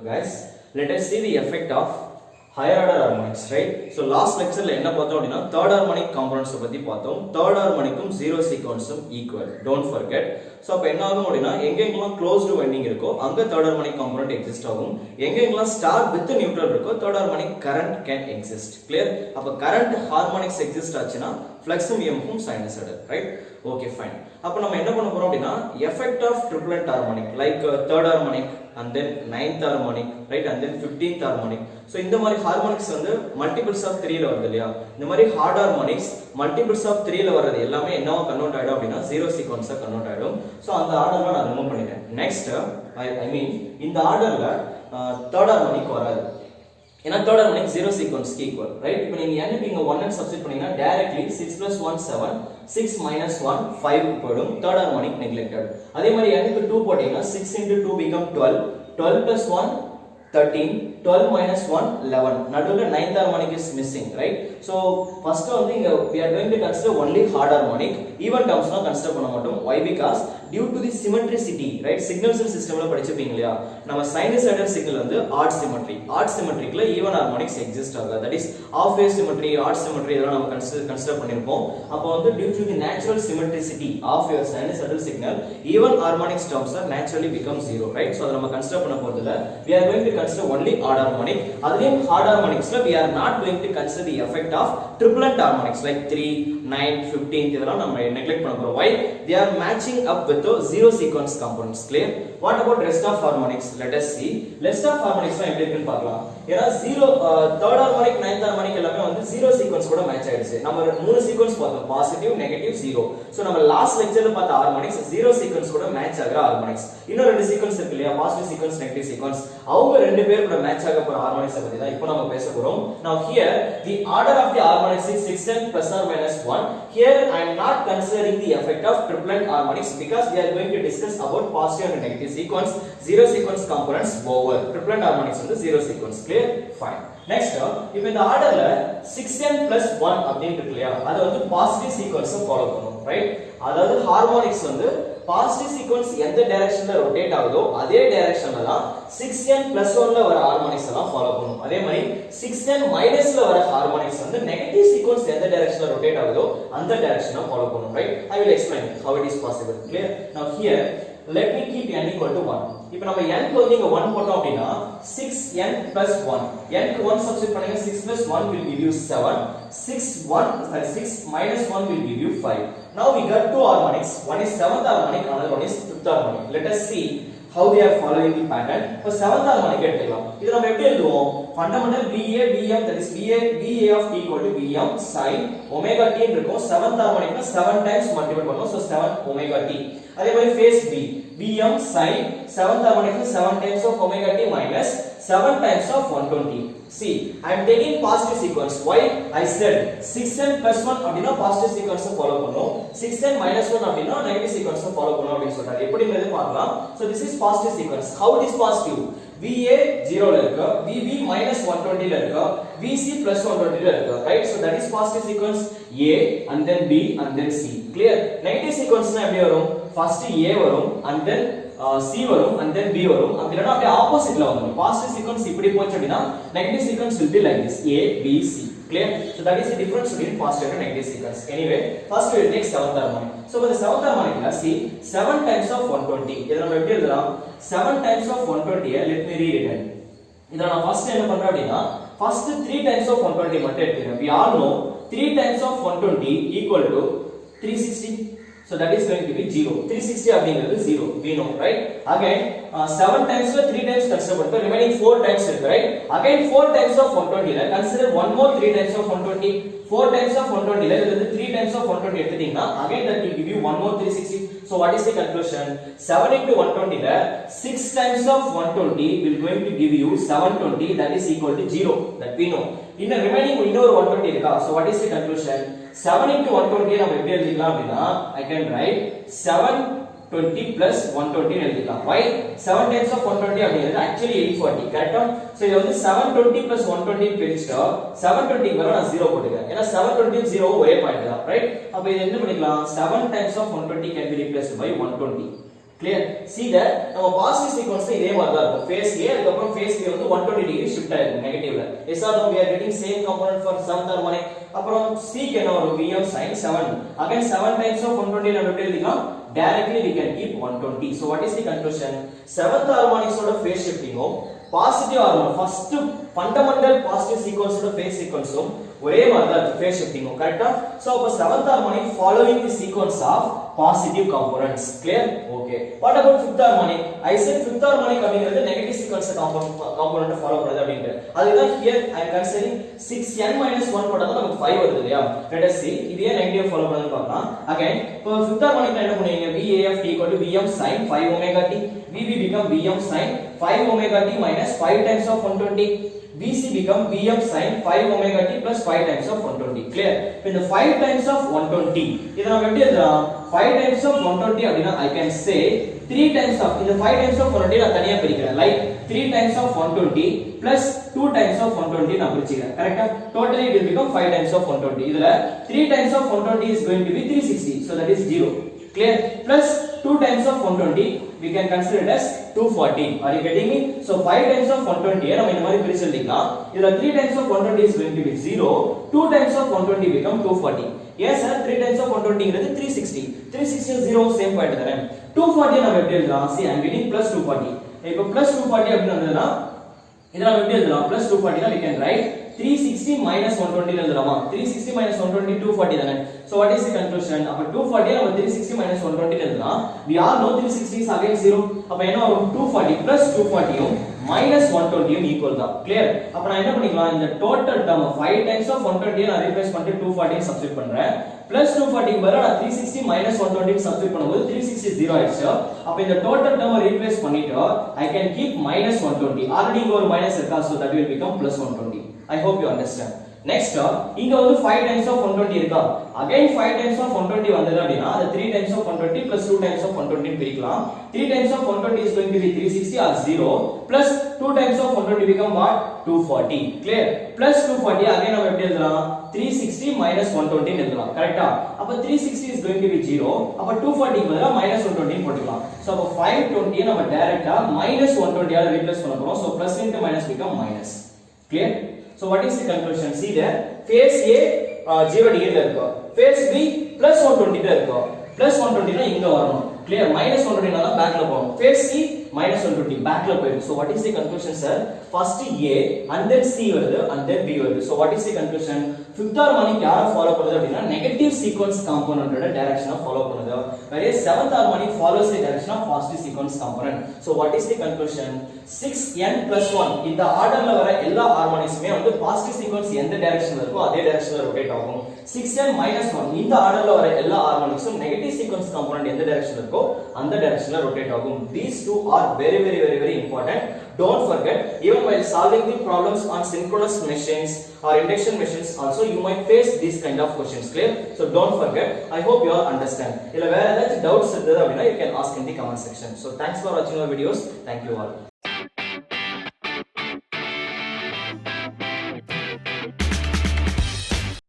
guys, let us see the effect of higher order harmonics, right? So last lecture la enna pathom appadina third harmonic components pathi paathom. Third harmonic zero sequence equal, don't forget. So appo enna agum appadina engengla closed winding irukko anga third harmonic component exist agum, engengla star with neutral irukko third harmonic current can exist. Clear? appo current harmonics exist aachina flux emf sinusoidal, right? Okay, fine. appo நம்ம என்ன பண்ண போறோம் அப்படினா effect of triplet harmonic like third harmonic and then 9th harmonic, right, and then 15th harmonic. So இந்த மாதிரி harmonics வந்து multiples of 3 ல வருது இல்லையா, இந்த மாதிரி hard harmonics multiples of 3 ல வரது எல்லாமே என்னவா கன்வர்ட் ஆயிடும் அப்படினா zero sequence ஆ கன்வர்ட் ஆயிடும். So அந்த ஆர்டர்ல நான் ரிமூவ் பண்ணிட்டேன். நெக்ஸ்ட் I mean இந்த ஆர்டர்ல third harmonic வராது, ஏன்னா third harmonic zero sequence க்கு equal, right? இப்போ நீங்க n க்கு இங்க 1 ன்னு சப்ஸ்டிட் பண்ணீங்கன்னா directly 6 plus 1 7, 6 minus 1 5 போடும், third harmonic neglected. அதே மாதிரி n க்கு 2 போட்டீங்கன்னா 6 into 2 become 12, 12 plus 1 13, 12 minus 1 11. நடுவுல 9th harmonic is missing, right? So first வந்து இங்க we are going to consider only hard harmonic, even terms லாம் consider பண்ண மாட்டோம். Why? Because due to the symmetricity, right? Signals in system ல படிச்சிருப்பீங்க இல்லையா, நம்ம sinusoidal signal வந்து odd symmetry, odd symmetry ல even harmonics exist ஆகாது. That is half wave symmetry, odd symmetry இதெல்லாம் நம்ம consider பண்ணிருப்போம். அப்போ வந்து due to the natural symmetricity of your sinusoidal signal, even harmonics terms are naturally become zero, right? So அத நம்ம consider பண்ண போறது இல்ல. We are going to consider only odd harmonic. அதுலயும் hard harmonics ல we are not going to consider the effect of triplet harmonics like 3, 9, 15 இதெல்லாம் நம்ம neglect பண்ண போறோம். Why? They are matching up with the zero sequence components. Clear? What about rest of harmonics? Let us see. Rest of harmonics லாம் எப்படி இருக்குன்னு பார்க்கலாம். ஏன்னா zero third harmonic, 9th harmonic எல்லாமே வந்து zero sequence கூட மேட்ச் ஆயிடுச்சு. நம்ம மூணு சீக்வென்ஸ் பார்த்தோம், பாசிட்டிவ், நெகட்டிவ், ஜீரோ. சோ நம்ம லாஸ்ட் லெக்சர்ல பார்த்த ஹார்மோனிக்ஸ் ஜீரோ சீக்வென்ஸ் கூட மேட்ச் ஆகுற ஹார்மோனிக்ஸ். இன்னும் ரெண்டு சீக்வென்ஸ் இருக்கு இல்லையா, பாசிட்டிவ் சீக்வென்ஸ், நெகட்டிவ் சீக்வென்ஸ். அவங்க ரெண்டு பேர் கூட மேட்ச் ஆக போற ஹார்மோனிக்ஸ் பத்தி தான் இப்போ நம்ம பேச போறோம். Now here the order of the harmonics is 6n plus or minus 1. Here I am not considering the effect of triplet harmonics because we are going to discuss about positive and negative sequence, zero sequence components over. Triplet harmonics வந்து zero sequence. Clear? Fine. Next இப்போ இந்த ஆர்டர்ல 6n plus 1 அப்படினு இருக்கு இல்லையா, அது வந்து positive sequence follow பண்ணும், ரைட்? அதாவது ஹார்மோனிக்ஸ் வந்து பாசிட்டிவ் சீக்வென்ஸ் எந்த டைரக்ஷன்ல ரொட்டேட் ஆகுதோ அதே டைரக்ஷன்ல தான் 6n plus 1 ல வர ஹார்மோனிக்ஸ் எல்லாம் ஃபாலோ பண்ணும். அதே மாதிரி 6n minus ல வர ஹார்மோனிக்ஸ் வந்து நெகட்டிவ் சீக்வென்ஸ் எந்த டைரக்ஷன்ல ரொட்டேட் ஆகுதோ அந்த டைரக்ஷனை ஃபாலோ பண்ணும், right? I will explain how it is possible. Clear? Now here let me keep n equal to 1. இப்போ நம்ம n க்கு வந்து இங்க 1 போட்டோம் அப்படினா 6n plus 1, n க்கு 1 சப்ஸ்டிட் பண்ணுங்க, 6 plus 1 will give you 7, 6 minus 1 will give you 5. Now we got two harmonics, one is 7th harmonic, another one is 5th harmonic. Let us see how they are following the pattern. இப்போ 7th harmonic எடுத்துக்கலாம். இது நம்ம எப்படி எழுதுவோம்? Fundamental VA Vm, that is VA of t equal to Vm sin omega t இருக்கும். 7th harmonic னா 7 times multiply பண்ணுவோம், so 7 omega t. அதே மாதிரி phase B Vm sin 7th harmonic is 7 times of omega t minus 7 times of 120. See, I am taking positive sequence. Why? I said 6n plus 1 அப்படினா positive sequence follow பண்ணும், 6n minus 1 அப்படினா negative sequence follow பண்ணும் அப்படி சொல்றாரு. எப்படிங்கிறது பார்க்கலாம். So this is positive sequence. How it is positive? VA 0 ல இருக்கு, VB minus 120 ல இருக்கு, VC plus 120 ல இருக்கு, right? So that is positive sequence A and then B and then C. Clear? Negative sequence னா எப்படி வரும்? First A வரும் and then C வரும் and then B வரும். அப்படினா அப்படியே ஆப்போசிட்ல வரும். Positive sequence இப்படி போச்சு அப்படினா negative sequence will be like this, A B C. Clear? So that is the difference between positive and negative sequence. Anyway, first we will take 7th harmonic. So for the 7th harmonic la see 7 times of 120. இத நம்ம எப்படி எழுதலாம்? 7 times of 120, let me read it. இத நான் first என்ன பண்றேன் அப்படினா first 3 times of 120 மட்டும் எடுத்துக்கிறேன். We all know 3 times of 120 equal to 360. So that is going to be 0. 360 அப்படிங்கிறது 0. We know, right? Again 7 times ல 3 times consider பண்ணிட்டு remaining 4 times இருக்கு, right? Again 4 times of 120 ல consider one more 3 times of 120. 4 times of 120 ல இருந்து 3 times of 120 எடுத்துட்டீங்கன்னா again that will give you one more 360. So what is the conclusion? 7 into 120 ல 6 times of 120 will going to give you 720, that is equal to 0, that we know. In the remaining இன்னொரு 120 இருக்கா? So what is the conclusion? 7 into 120 நம்ம எப்படி எழுதிக்கலாம் அப்படினா I can write 720 plus 120 எழுதிக்கலாம். Why? 7 times of 120 அப்படிங்கிறது actually 840, கரெக்ட்டா? So இது வந்து 720 plus 120 பிரிச்சா 720 க்கு நான் 0 போட்டுக்கிறேன். ஏனா 720 0 ஒரே பாயிண்ட் தான், ரைட்? அப்ப இது என்ன பண்ணிக்கலாம்? 7 times of 120 can be replaced by 120. clear see that நம்ம பாசிட்டிவ் சீக்வென்ஸ்ல இதே மாதிரி தான் இருக்கும் phase A அதுக்கு அப்புறம் phase B வந்து 120 டிகிரி ஷிஃப்ட் ஆயிருக்கு நெகட்டிவ்ல yes or no we are getting same component for seventh harmonic அப்புறம் C க்கு என்ன வரும் Vm sin 7 again 7 times of 120 நம்ம எப்படி எழுதிக்கலாம் directly we can keep 120 so what is the conclusion seventh harmonics ஓட phase shifting positive harmonic first fundamental positive சீக்வென்ஸோட phase சீக்வென்ஸும் ஒரே மாதிரி தான் இருக்கு ஃபேஸ் ஷிஃப்டிங்கும் கரெக்ட்டா சோ அப்ப seventh harmonic following the sequence of positive components clear okay what about fifth harmonic I said fifth harmonic அப்படிங்கிறது நெகட்டிவ் சீக்வென்ஸ் காம்போனன்ட் ஃபாலோ பண்ணுது அப்படின்ட்டு அதுதான் here I am considering 6n 1 போட்டா தான் நமக்கு 5 வருது இல்லையா லெட் அஸ் see இது ஏன் நெகட்டிவ் ஃபாலோ பண்ணுதுன்னு பார்க்கலாம் அகைன் இப்போ ஃபிஃப்த் ஹார்மோனிக்ல என்ன பண்ணுவீங்க VAF Vm sin 5 omega t VB become Vm sin 5 omega t minus 5 times of 120 VC become Vm sin 5 omega t plus 5 times of 120 clear in the 5 times of 120 இத நாம எப்படி எழுதலாம் 5 times of 120 அப்படினா I can say 3 times of இந்த 5 times of 120 நான் தனியா பிரிக்கிறேன் like 3 times of 120 plus 2 times of 120 நான் பிரிச்சிக்கிறேன் கரெக்ட்டா totally it will become 5 times of 120 இதுல 3 times of 120 is going to be 360 so that is 0 clear plus 2 times of 120 we can consider it as 240 are you getting me so 5 times of 120 நம்ம இந்த மாதிரி பிரிச்சு எழுதிக்கலாம் இதுல 3 times of 120 is going to be 0 2 times of 120 become 240 yes sir 3 times of 120 ங்கிறது 360 360 0 same point தானே 240 நம்ம எப்படி எழுதலாம் see I am getting plus 240 இப்போ plus 240 அப்படி வந்ததுனா இத நம்ம எப்படி எழுதலாம் plus 240 னா we can write 360 minus 120 ல எழுதலாமா 360 minus 120 240 தானே so what is the conclusion அப்ப 240 நம்ம 360 minus 120 ல எழுதலாம் we all know 360 is again 0 அப்ப என்ன வரும் 240 plus 240 யும் minus 120 யும் equal தான் clear அப்ப நான் என்ன பண்ணிக்கலாம் இந்த total term 5 times of 120 நான் replace பண்ணிட்டு 240 சப்ஸ்டிட்யூட் பண்றேன் plus 240 க்கு பதிலா நான் 360 minus 120 சப்ஸ்டிட்யூட் பண்ணும்போது 360 0 ஆயிடுச்சு அப்ப இந்த total term replace பண்ணிட்டு I can keep minus 120 already இங்க ஒரு minus இருக்கா so that will become plus 120 I hope you understand next இங்க வந்து 5 times of 120 இருக்கா again 5 times of 120 வந்தது அப்படினா அது 3 times of 120 plus 2 times of 120 பிரிக்கலாம் 3 times of 120 is going to be 360 or 0 plus 2 times of 120 become what 240 clear plus 240 again நம்ம எப்படி எழுதலாம் 360 minus 120 ன்னு எழுதலாம் கரெக்ட்டா அப்ப 360 is going to be 0 அப்ப 240 க்கு பதிலா minus 120 போட்டுக்கலாம் சோ அப்ப 520 நம்ம டைரக்ட்டா minus 120 ஆல ரீப்ளேஸ் பண்ணப் போறோம் so plus into minus become minus clear so what is the conclusion see there phase A 0 degree ல இருக்கு phase B plus 120 ல இருக்கு plus 120 னா இங்க வரணும் clear minus 120 னால பேக்ல போறோம் phase C minus 120 பேக்ல போயிடும் so what is the conclusion sir first A and then C வருது and then B வருது so what is the conclusion fifth harmonic யார ஃபாலோ பண்ணுது அப்படினா நெகட்டிவ் சீக்வென்ஸ் காம்போனன்ட்டோட டைரக்ஷனை ஃபாலோ பண்ணுது whereas seventh harmonic follows the direction of positive sequence component so what is the conclusion 6n plus 1 இந்த ஆர்டர்ல வர எல்லா ஹார்மோனிக்ஸ்மே வந்து பாசிட்டிவ் சீக்வென்ஸ் எந்த டைரக்ஷன்ல இருக்கோ அதே டைரக்ஷன்ல ரொட்டேட் ஆகும் 6n minus 1 இந்த ஆர்டர்ல வர எல்லா ஹார்மோனிக்ஸும் நெகட்டிவ் சீக்வென்ஸ் காம்போனன்ட் எந்த டைரக்ஷன்ல இருக்கோ அந்த டைரக்ஷன்ல ரொட்டேட் ஆகும் these two are very important don't forget even while solving the problems on synchronous machines or induction machines also you might face these kind of questions clear so don't forget I hope you all understand illa vera edha doubts irundha appadina you can ask in the comment section so thanks for watching our videos thank you all